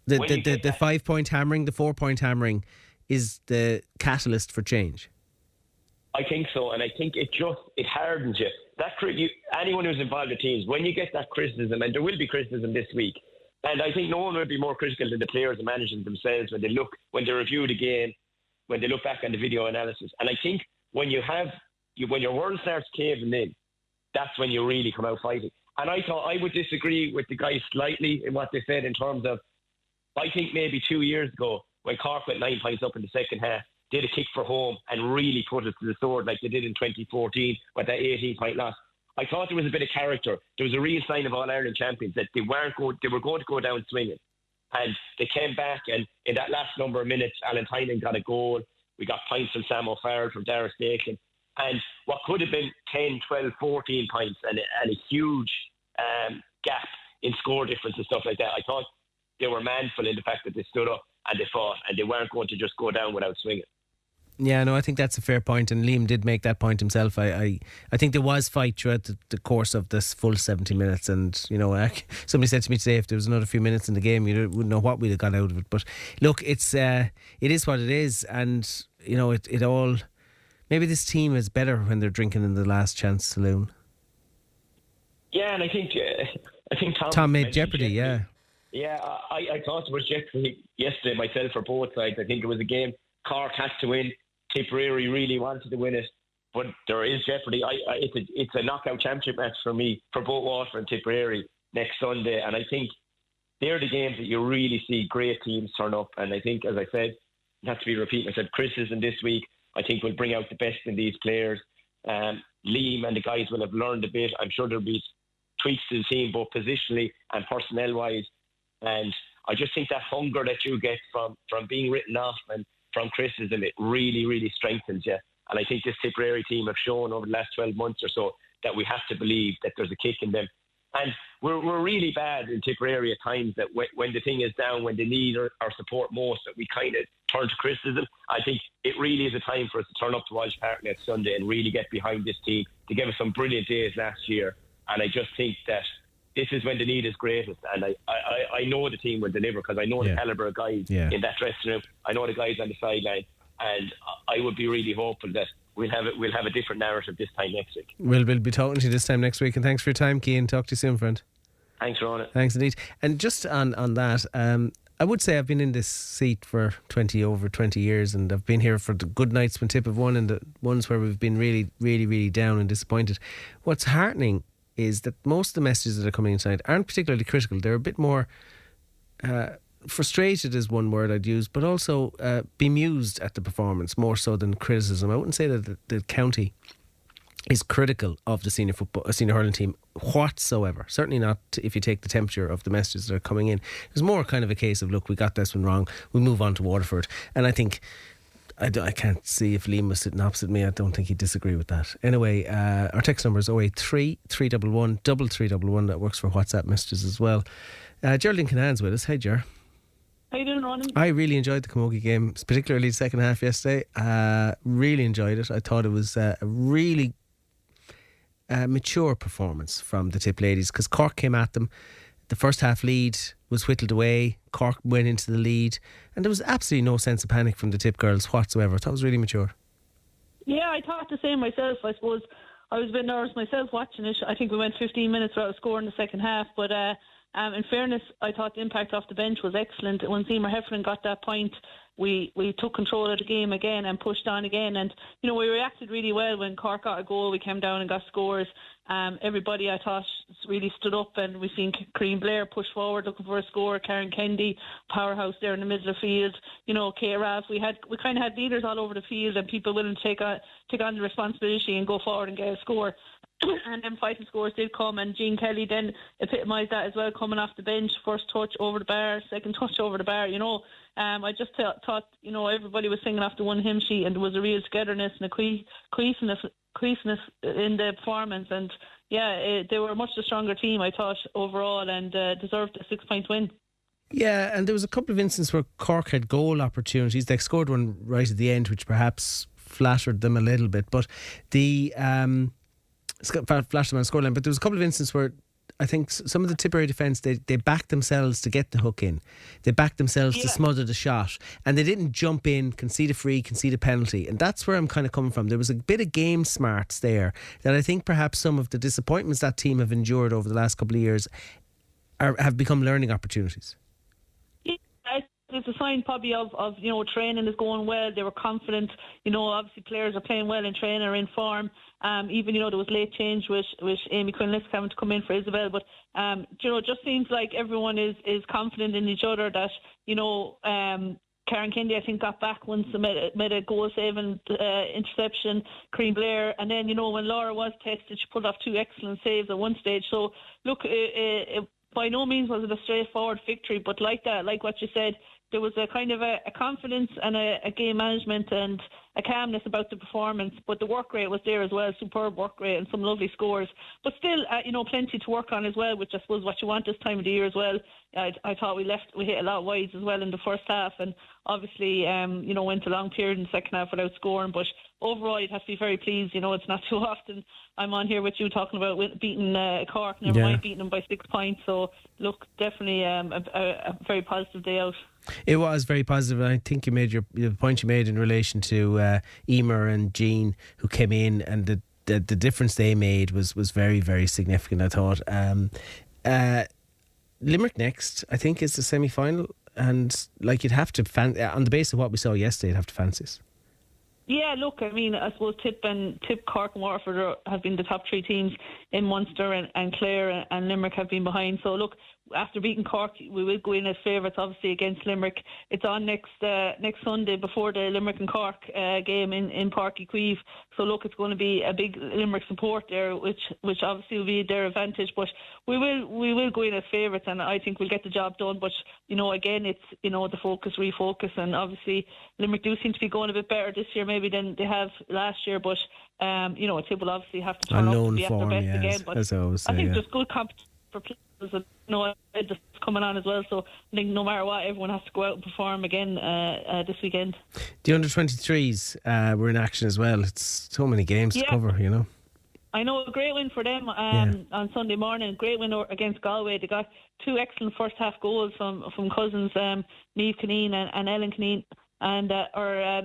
the 5-point hammering, the 4-point hammering is the catalyst for change. I think so, and I think it hardens you. Anyone who's involved in teams, when you get that criticism, and there will be criticism this week, and I think no one will be more critical than the players and managers themselves when they review the game, when they look back on the video analysis. And I think when your world starts caving in, that's when you really come out fighting. And I thought I would disagree with the guys slightly in what they said in terms of, I think maybe 2 years ago, when Cork went 9 points up in the second half, did a kick for home and really put it to the sword like they did in 2014 with that 18-point loss. I thought there was a bit of character. There was a real sign of All-Ireland champions that they were going to go down swinging. And they came back, and in that last number of minutes, Alan Tynan got a goal. We got points from Sam O'Farrell, from Dara Stakelin. And what could have been 10, 12, 14 points and a huge gap in score difference and stuff like that, I thought they were manful in the fact that they stood up and they fought, and they weren't going to just go down without swinging. Yeah, no, I think that's a fair point, and Liam did make that point himself. I think there was fight throughout the course of this full 70 minutes, and you know, somebody said to me today if there was another few minutes in the game, you wouldn't know what we'd have got out of it. But look, it is what it is, and you know, it all. Maybe this team is better when they're drinking in the last chance saloon. Yeah, and I think Tom made Jeopardy. Yeah. Yeah, I thought it was Jeopardy yesterday myself for both sides. I think it was a game Cork had to win. Tipperary really wanted to win it, but there is jeopardy. It's a knockout championship match for me, for both Waterford and Tipperary next Sunday, and I think they're the games that you really see great teams turn up. And I think, as I said, not to be repeating myself, criticism this week, I think will bring out the best in these players. Liam and the guys will have learned a bit. I'm sure there'll be tweaks to the team, both positionally and personnel-wise. And I just think that hunger that you get from being written off and from criticism, it really, really strengthens you. And I think this Tipperary team have shown over the last 12 months or so that we have to believe that there's a kick in them. And we're really bad in Tipperary at times, that when the thing is down, when they need our support most, that we kind of turn to criticism. I think it really is a time for us to turn up to Walsh Park next Sunday and really get behind this team. They gave us some brilliant days last year, and I just think that this is when the need is greatest, and I know the team will deliver, because I know the calibre of guys in that dressing room. I know the guys on the sideline, and I would be really hopeful that we'll have a different narrative this time next week. We'll be talking to you this time next week, and thanks for your time, Cian. Talk to you soon, friend. Thanks, Rona. Thanks indeed. And just on that, I would say I've been in this seat for over 20 years, and I've been here for the good nights when Tip have won and the ones where we've been really, really, really down and disappointed. What's heartening is that most of the messages that are coming inside aren't particularly critical. They're a bit more frustrated is one word I'd use, but also bemused at the performance more so than criticism. I wouldn't say that the county is critical of the senior hurling team whatsoever. Certainly not if you take the temperature of the messages that are coming in. It's more kind of a case of, look, we got this one wrong, we move on to Waterford. And I think I can't see if Liam was sitting opposite me. I don't think he'd disagree with that. Anyway, our text number is 083 311 3311. That works for WhatsApp messages as well. Geraldine Canahan's with us. Hey, Ger. How you doing, Ronan? I really enjoyed the camogie game, particularly the second half yesterday. Really enjoyed it. I thought it was a really mature performance from the Tip ladies, because Cork came at them. The first half lead was whittled away. Cork went into the lead, and there was absolutely no sense of panic from the Tip girls whatsoever. I thought it was really mature. Yeah, I thought the same myself. I suppose I was a bit nervous myself watching it. I think we went 15 minutes without a score in the second half, but in fairness, I thought the impact off the bench was excellent. When Seymour Heffernan got that point, we took control of the game again and pushed on again. And, you know, we reacted really well when Cork got a goal. We came down and got scores. Everybody, I thought, really stood up, and we've seen Corinne Blair push forward looking for a score. Karen Kendi, powerhouse there in the middle of the field. You know, K-Rav, we kind of had leaders all over the field and people willing to take on the responsibility and go forward and get a score. And then fighting scores did come, and Jean Kelly then epitomised that as well, coming off the bench, first touch over the bar, second touch over the bar, you know. I just thought, you know, everybody was singing off the one hymn sheet, and there was a real togetherness and a cohesiveness in the performance. And yeah, they were a much stronger team, I thought, overall, and deserved a 6-point win. Yeah, and there was a couple of instances where Cork had goal opportunities. They scored one right at the end, which perhaps flattered them a little bit, but the flashed them on the scoreline. But there was a couple of instances where I think some of the Tipperary defence, they backed themselves to get the hook in. They backed themselves to smother the shot, and they didn't jump in, concede a free, concede a penalty. And that's where I'm kind of coming from. There was a bit of game smarts there that I think perhaps some of the disappointments that team have endured over the last couple of years have become learning opportunities. It's a sign probably of you know, training is going well. They were confident. You know, obviously players are playing well in training, are in form. Even, you know, there was late change with Amy Quinlisk having to come in for Isabel. But, you know, it just seems like everyone is confident in each other, that, you know, Karen Kendi, I think, got back once, made a goal-saving interception, Corinne Blair. And then, you know, when Laura was tested, she pulled off 2 excellent saves at one stage. So, look, by no means was it a straightforward victory, but like what you said, there was a kind of a confidence and a game management and a calmness about the performance, but the work rate was there as well, superb work rate and some lovely scores. But still, plenty to work on as well, which I suppose what you want this time of the year as well. I thought we hit a lot of wides as well in the first half, and obviously, went a long period in the second half without scoring. But overall, you'd have to be very pleased. It's not too often I'm on here with you talking about beating Cork, never mind beating them by 6 points. So, look, definitely a very positive day out. It was very positive, and I think you made the point you made in relation to Emer and Jean, who came in, and the difference they made was very, very significant, I thought. Limerick next, I think, is the semi-final, and you'd have to on the basis of what we saw yesterday, you'd have to fancy it. Yeah, look, I mean, I suppose Tip, Cork and Waterford have been the top 3 teams in Munster, and Clare and Limerick have been behind. So look, after beating Cork, we will go in as favourites, obviously, against Limerick. It's on next Sunday before the Limerick and Cork game in Páirc Uí Chaoimh. So look, it's going to be a big Limerick support there, which obviously will be their advantage. But we will go in as favourites, and I think we'll get the job done. But again, it's the refocus, and obviously Limerick do seem to be going a bit better this year, maybe than they have last year. But Tip will obviously have to turn up and be at their best again. But I think there's good competition for players. Just coming on as well, so I think no matter what, everyone has to go out and perform again this weekend. The under-23s were in action as well. It's so many games to cover, I know, a great win for them on Sunday morning. Great win against Galway. They got 2 excellent first half goals from cousins Niamh Kineen and Ellen Kineen, and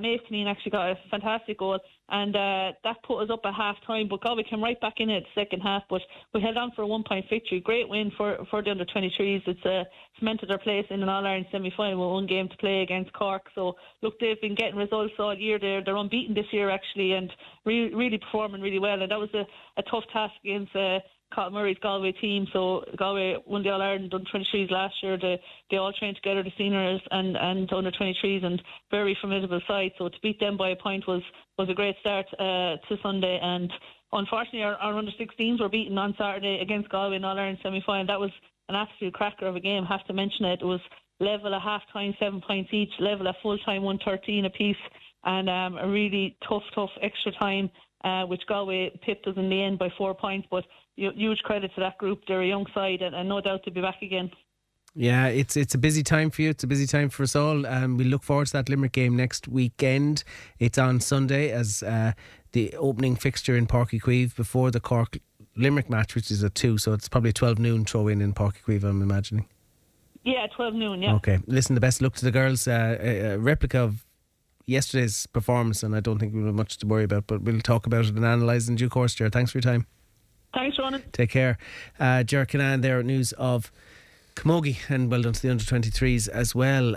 Maeve Kineen actually got a fantastic goal, and that put us up at half time. But Galway came right back in it the second half, but we held on for a 1-point victory. Great win for the under 23s. It's cemented their place in an All-Ireland semi-final with 1 game to play against Cork. So look, they've been getting results all year. They're unbeaten this year actually, and really performing really well. And that was a tough task against Murray's Galway team. So Galway won the All-Ireland under 23s last year. They all trained together, the seniors and under 23s, and very formidable side. So to beat them by a point was a great start to Sunday. And unfortunately, our under 16s were beaten on Saturday against Galway in All-Ireland semi-final. That was an absolute cracker of a game. Have to mention it. It was level at half time, 7 points each. Level at full time, 113 apiece, and a really tough extra time, which Galway pipped us in the end by 4 points. But huge credit to that group. They're a young side, and no doubt to be back again. Yeah, it's a busy time for you. It's a busy time for us all. We look forward to that Limerick game next weekend. It's on Sunday as the opening fixture in Páirc Uí Chaoimh before the Cork Limerick match, which is at 2. So it's probably 12 noon throw in Páirc Uí Chaoimh, I'm imagining. Yeah, 12 noon, yeah. Okay. Listen, the best luck to the girls. A replica of yesterday's performance, and I don't think we'll have much to worry about, but we'll talk about it and analyse in due course, Ger. Thanks for your time. Thanks, Ronan. Take care. Ger Canan there, news of camogie, and well done to the under-23s as well.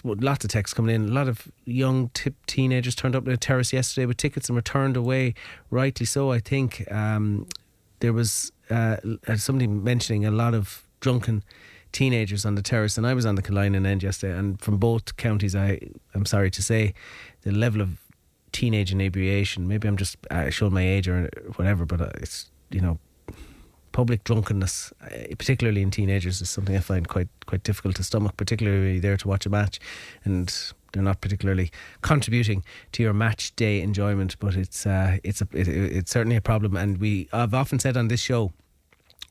Lots of texts coming in. A lot of young teenagers turned up at the terrace yesterday with tickets and were turned away, rightly so, I think. There was somebody mentioning a lot of drunken teenagers on the terrace, and I was on the Killiney end yesterday, and from both counties, I'm sorry to say, the level of teenage inebriation, maybe I'm just showing my age or whatever, but it's, public drunkenness, particularly in teenagers, is something I find quite difficult to stomach, particularly there to watch a match and they're not particularly contributing to your match day enjoyment. But it's certainly a problem, and I've often said on this show,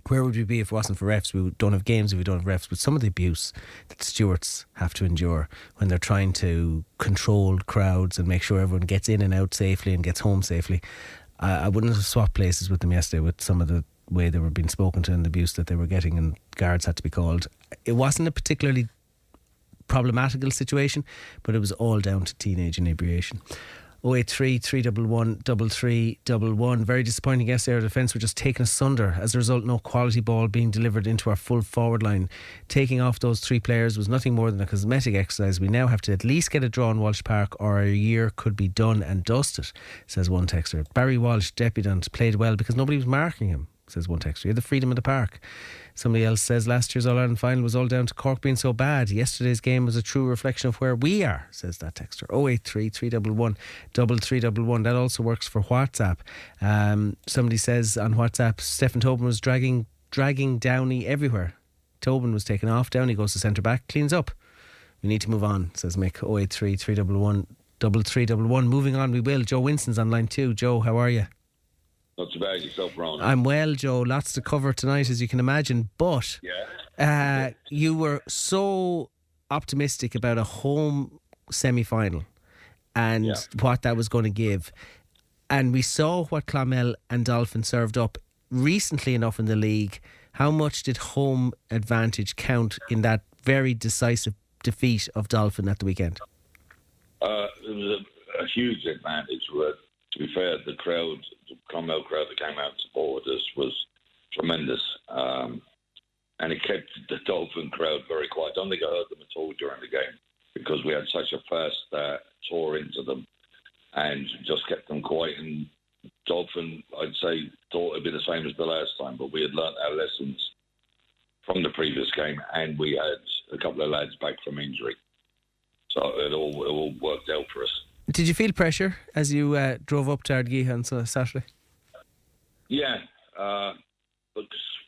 where would we be if it wasn't for refs? We don't have games if we don't have refs. But some of the abuse that stewards have to endure when they're trying to control crowds and make sure everyone gets in and out safely and gets home safely, I wouldn't have swapped places with them yesterday with some of the way they were being spoken to and the abuse that they were getting, and guards had to be called. It wasn't a particularly problematical situation, but it was all down to teenage inebriation. 083 311 3311. Very disappointing yesterday. Our defence were just taken asunder. As a result, no quality ball being delivered into our full forward line. Taking off those 3 players was nothing more than a cosmetic exercise. We now have to at least get a draw in Walsh Park, or our year could be done and dusted, says one texter. Barry Walsh, debutant, played well because nobody was marking him, says one texter. He had the freedom of the park. Somebody else says last year's All-Ireland final was all down to Cork being so bad. Yesterday's game was a true reflection of where we are, says that texter. 083 311 3311. That also works for WhatsApp. Somebody says on WhatsApp, Stephen Tobin was dragging Downey everywhere. Tobin was taken off. Downey goes to centre back, cleans up. We need to move on, says Mick. 083 311 3311. Moving on, we will. Joe Winston's on line 2. Joe, how are you? Not too bad, yourself, Ron. I'm well, Joe. Lots to cover tonight, as you can imagine. But you were so optimistic about a home semi-final and what that was going to give. And we saw what Clonmel and Dolphin served up recently enough in the league. How much did home advantage count in that very decisive defeat of Dolphin at the weekend? It was a huge advantage. To be fair, the crowd, the Clonmel crowd that came out to support us was tremendous. And it kept the Dolphin crowd very quiet. I don't think I heard them at all during the game because we had such a fast tour into them and just kept them quiet. And Dolphin, I'd say, thought it'd be the same as the last time, but we had learnt our lessons from the previous game and we had a couple of lads back from injury. So it all worked out for us. Did you feel pressure as you drove up to Ardguiha on Saturday? Yeah, but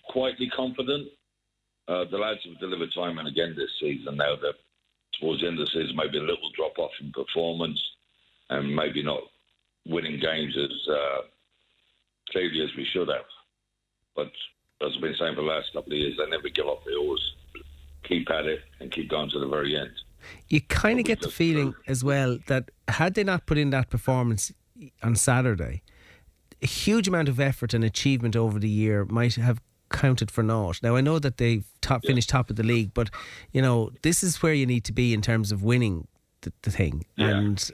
quietly confident. The lads have delivered time and again this season. Now that towards the end of the season, maybe a little drop off in performance and maybe not winning games as clearly as we should have. But as I've been saying for the last couple of years, they never give up. They always keep at it and keep going to the very end. You kind of get the feeling as well that had they not put in that performance on Saturday, a huge amount of effort and achievement over the year might have counted for naught. Now I know that they finished top of the league, but you know this is where you need to be in terms of winning the thing. Yeah. And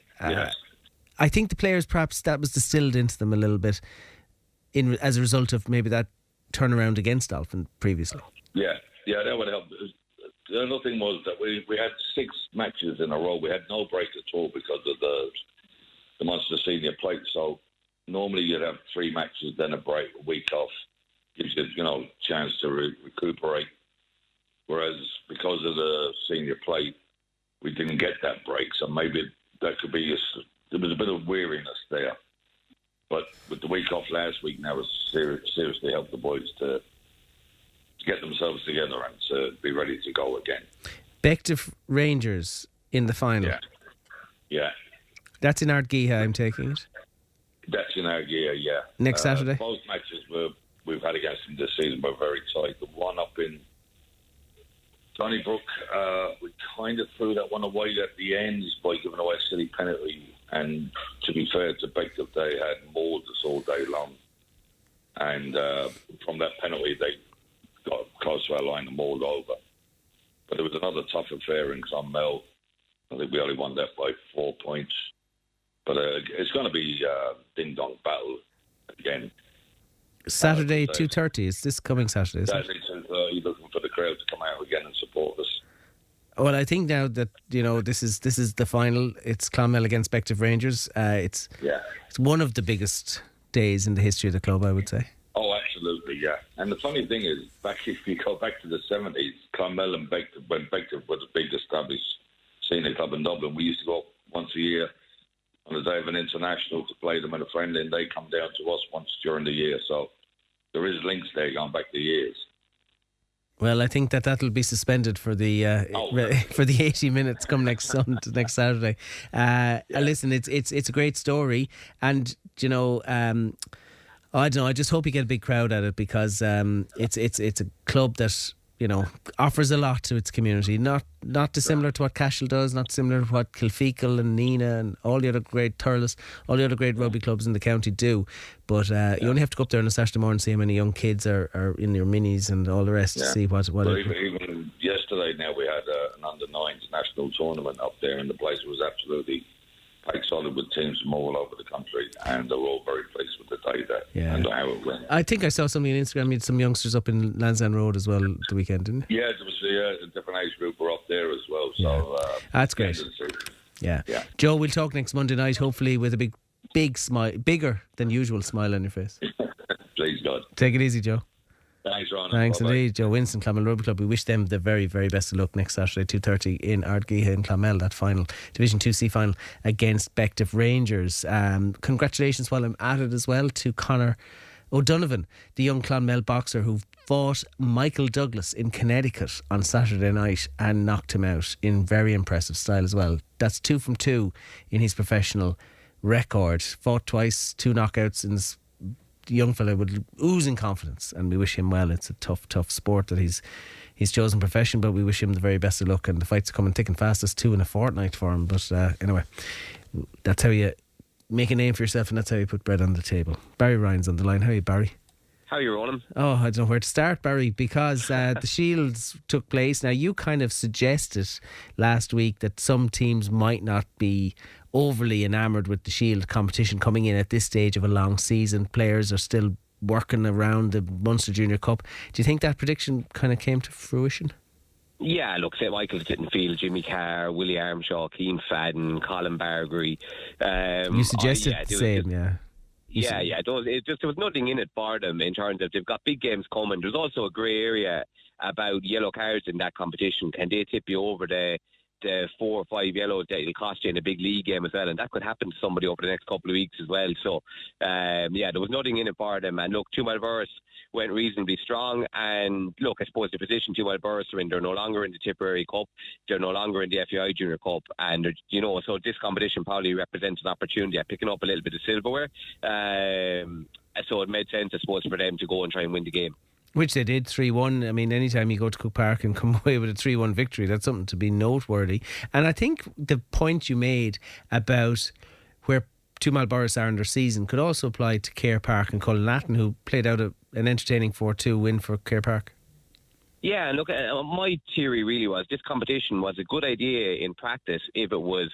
I think the players, perhaps that was distilled into them a little bit as a result of maybe that turnaround against Dolphin previously. Yeah, that would help. The other thing was that we had 6 matches in a row. We had no break at all because of the Munster Senior Plate. So normally you'd have 3 matches, then a break, a week off. Gives you, chance to recuperate. Whereas because of the Senior Plate, we didn't get that break. So maybe that could be there was a bit of weariness there. But with the week off last week, now it's seriously helped the boys to get themselves together and to be ready to go again. Bective Rangers in the final. Yeah. That's in Ardguiha, I'm taking it. That's in Ardguiha, yeah. Next Saturday. Both matches we've had against them this season were very tight. The one up in Donnybrook, we kind of threw that one away at the end by giving away a silly penalty. And to be fair to Bective, they had mauled us all day long. And from that penalty, they got close to our line and mauled over. But there was another tough affair in Clonmel. I think we only won that by 4 points. But it's going to be a ding-dong battle again. Saturday, 2:30. Is this coming Saturday? Saturday, 2:30. Looking for the crowd to come out again and support us. Well, I think now that this is the final. It's Clonmel against Bective Rangers. It's one of the biggest days in the history of the club, I would say. Oh, absolutely, yeah. And the funny thing is, if you go back to the 70s, Clonmel and Bective, when Bective was a big established senior club in Dublin, we used to go up once a year on the day of an international to play them in a friendly, and they come down to us once during the year. So there is links there going back to years. Well, I think that'll be suspended for the for the 80 minutes come next Saturday. Listen, it's a great story, and I don't know. I just hope you get a big crowd at it because it's a club that offers a lot to its community. Not dissimilar to what Cashel does, not similar to what Kilfeacle and Nina and all the other great Thurles, all the other great rugby clubs in the county do. But you only have to go up there on a Saturday morning and see how many young kids are in your minis and all the rest to see what. Even yesterday, now we had an under-9s national tournament up there, and the place was absolutely packed solid with teams from all over the country, and they were all very pleased with the day there and how it went. I think I saw something on Instagram. You had some youngsters up in Lansdowne Road as well the weekend, didn't you? Yeah, there was a different age group were up there as well. So that's great. Yeah. Joe, we'll talk next Monday night, hopefully with a big smile, bigger than usual smile on your face. Please God. Take it easy, Joe. Thanks, Ron. Thanks Bye-bye. indeed, Joe Winston, Clonmel Rugby Club. We wish them the very, very best of luck next Saturday, 2:30 in Ardguiha in Clonmel, that final Division 2C final against Bective Rangers. Congratulations while I'm at it as well to Conor O'Donovan, the young Clonmel boxer who fought Michael Douglas in Connecticut on Saturday night and knocked him out in very impressive style as well. That's 2 from 2 in his professional record. Fought twice, 2 knockouts, and the young fella with oozing confidence, and we wish him well. It's a tough sport that he's chosen profession, but we wish him the very best of luck, and the fight's coming thick and fast. It's 2 in a fortnight for him, but anyway, that's how you make a name for yourself, and that's how you put bread on the table. Barry Ryan's on the line. How are you, Barry? How are you rolling? Oh, I don't know where to start, Barry, because the Shields took place. Now, you kind of suggested last week that some teams might not be overly enamoured with the Shield competition coming in at this stage of a long season. Players are still working around the Munster Junior Cup. Do you think that prediction kind of came to fruition? Yeah, look, St. Michael's didn't feel Jimmy Carr, Willie Armshaw, Keane Fadden, Colin Bargary. You suggested the same, yeah. Yeah. There was nothing in it for them in terms of they've got big games coming. There's also a grey area about yellow cards in that competition. Can they tip you over the 4 or 5 yellows that will cost you in a big league game as well? And that could happen to somebody over the next couple of weeks as well. So, there was nothing in it for them. And look, Two Mile Burris went reasonably strong. And look, I suppose the position Two Mile Burris are in, they're no longer in the Tipperary Cup. They're no longer in the FEI Junior Cup. And, so this competition probably represents an opportunity at picking up a little bit of silverware. So it made sense, I suppose, for them to go and try and win the game. Which they did, 3-1. I mean, anytime you go to Cook Park and come away with a 3-1 victory, that's something to be noteworthy. And I think the point you made about where Two Mile Burris are in their season could also apply to Cahir Park and Cullinlatin, who played out an entertaining 4-2 win for Cahir Park. Yeah, and look, my theory really was this competition was a good idea in practice if it was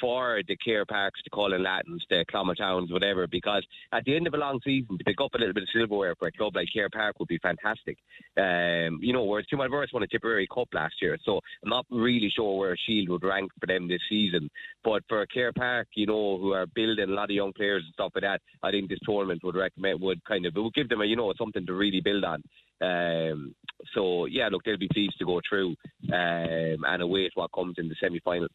for the Cahir Parks, the Cullinlatins, the Clonmel Towns, whatever, because at the end of a long season, to pick up a little bit of silverware for a club like Cahir Park would be fantastic. Whereas Two Mile Burris won a Tipperary Cup last year, so I'm not really sure where Shield would rank for them this season. But for Cahir Park, who are building a lot of young players and stuff like that, I think this tournament would give them something to really build on. Look, they'll be pleased to go through and await what comes in the semi-final.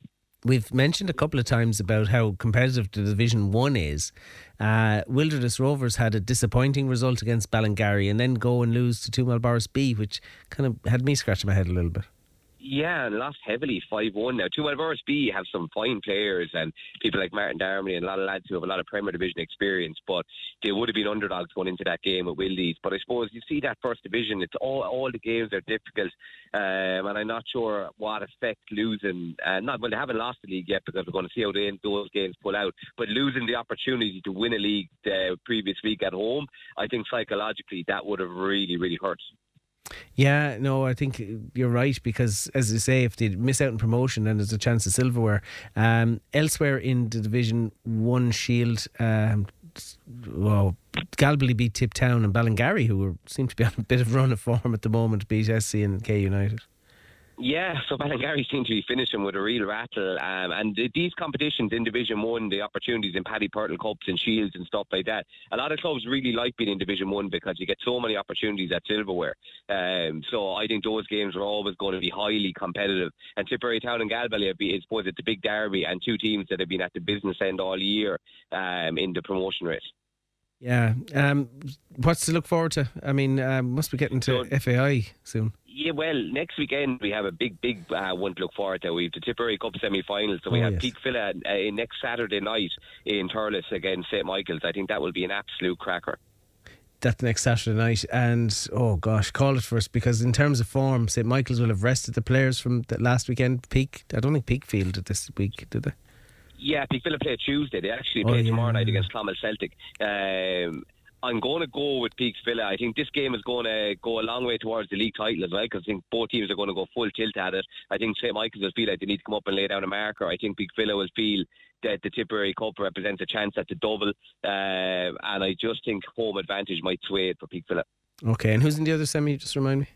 We've mentioned a couple of times about how competitive the Division 1 is. Wilderness Rovers had a disappointing result against Ballingarry and then go and lose to Two Mile Burris B, which kind of had me scratching my head a little bit. Yeah, and lost heavily, 5-1. Now, Two Mile Burris B have some fine players and people like Martin Darmody and a lot of lads who have a lot of Premier Division experience, but they would have been underdogs going into that game with Wildies. But I suppose you see that First Division, it's all the games are difficult, and I'm not sure what effect losing, they haven't lost the league yet because we're going to see how those games pull out, but losing the opportunity to win a league the previous week at home, I think psychologically that would have really, really hurt. Yeah, no, I think you're right, because as you say, if they miss out on promotion, then there's a chance of silverware. Elsewhere in the Division 1 Shield, Galbally beat Tiptown, and Ballingarry, who seem to be on a bit of run of form at the moment, beat SC and K United. Yeah, so Ballingarry seem to be finishing with a real rattle, and these competitions in Division 1, the opportunities in Paddy Purtle Cups and Shields and stuff like that, a lot of clubs really like being in Division 1 because you get so many opportunities at silverware. So I think those games are always going to be highly competitive, and Tipperary Town and Galbally, I suppose it's a big derby and two teams that have been at the business end all year in the promotion race. Yeah, what's to look forward to? I mean, must be getting to FAI soon. Yeah, well, next weekend we have a big one to look forward to. We have the Tipperary Cup semi-final, so we have Peak Villa next Saturday night in Thurles against St. Michael's. I think that will be an absolute cracker. That's next Saturday night, and oh gosh, call it for us, because in terms of form, St. Michael's will have rested the players from the last weekend. Peak, I don't think Peak fielded this week, did they? Yeah, Peak Villa play Tuesday. They actually play tomorrow night against Clonmel Celtic. I'm going to go with Peaks Villa. I think this game is going to go a long way towards the league title as well, because I think both teams are going to go full tilt at it. I think St. Michael's will feel like they need to come up and lay down a marker. I think Peaks Villa will feel that the Tipperary Cup represents a chance at the double, and I just think home advantage might sway it for Peaks Villa. Okay, and who's in the other semi, just remind me?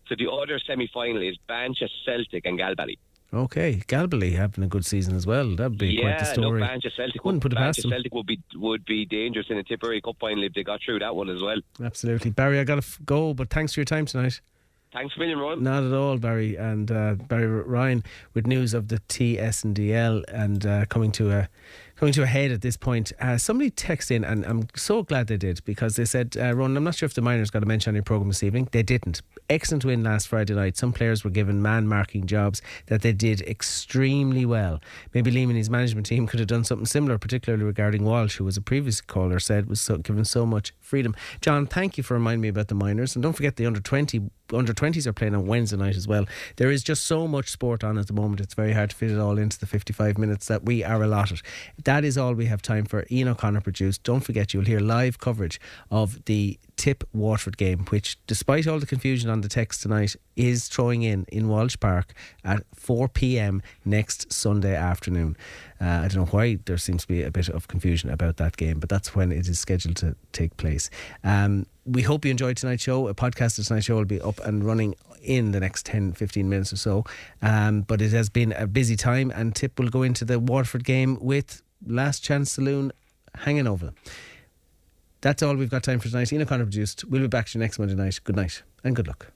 So the other semi-final is Bancha Celtic and Galbally. Okay, Galbally having a good season as well. That'd be quite the story. Yeah, Bancha Celtic would be dangerous in a Tipperary Cup final if they got through that one as well. Absolutely. Barry, I got to go, but thanks for your time tonight. Thanks a million, Ron. Not at all, Barry. And Barry Ryan with news of the TSDL and coming to Coming to a head at this point, somebody texted in, and I'm so glad they did, because they said, Ronan, I'm not sure if the Miners got a mention on your programme this evening. They didn't. Excellent win last Friday night. Some players were given man-marking jobs that they did extremely well. Maybe Liam and his management team could have done something similar, particularly regarding Walsh, who was a previous caller said was given so much freedom. John, thank you for reminding me about the Miners. And don't forget the under-20s are playing on Wednesday night as well. There is just so much sport on at the moment. It's very hard to fit it all into the 55 minutes that we are allotted. That is all we have time for. Ian O'Connor produced. Don't forget, you'll hear live coverage of the Tip Waterford game, which, despite all the confusion on the text tonight, is throwing in Walsh Park at 4 p.m. next Sunday afternoon. I don't know why there seems to be a bit of confusion about that game, but that's when it is scheduled to take place. We hope you enjoyed tonight's show. A podcast of tonight's show will be up and running in the next 10-15 minutes or so. But it has been a busy time, and Tip will go into the Waterford game with Last Chance Saloon hanging over them. That's all we've got time for tonight. Ian O'Connor produced. We'll be back to you next Monday night. Good night and good luck.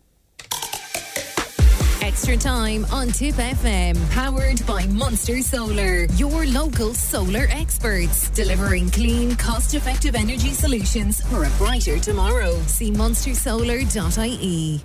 Extra time on Tip FM, powered by Munster Solar, your local solar experts, delivering clean, cost-effective energy solutions for a brighter tomorrow. See munstersolar.ie.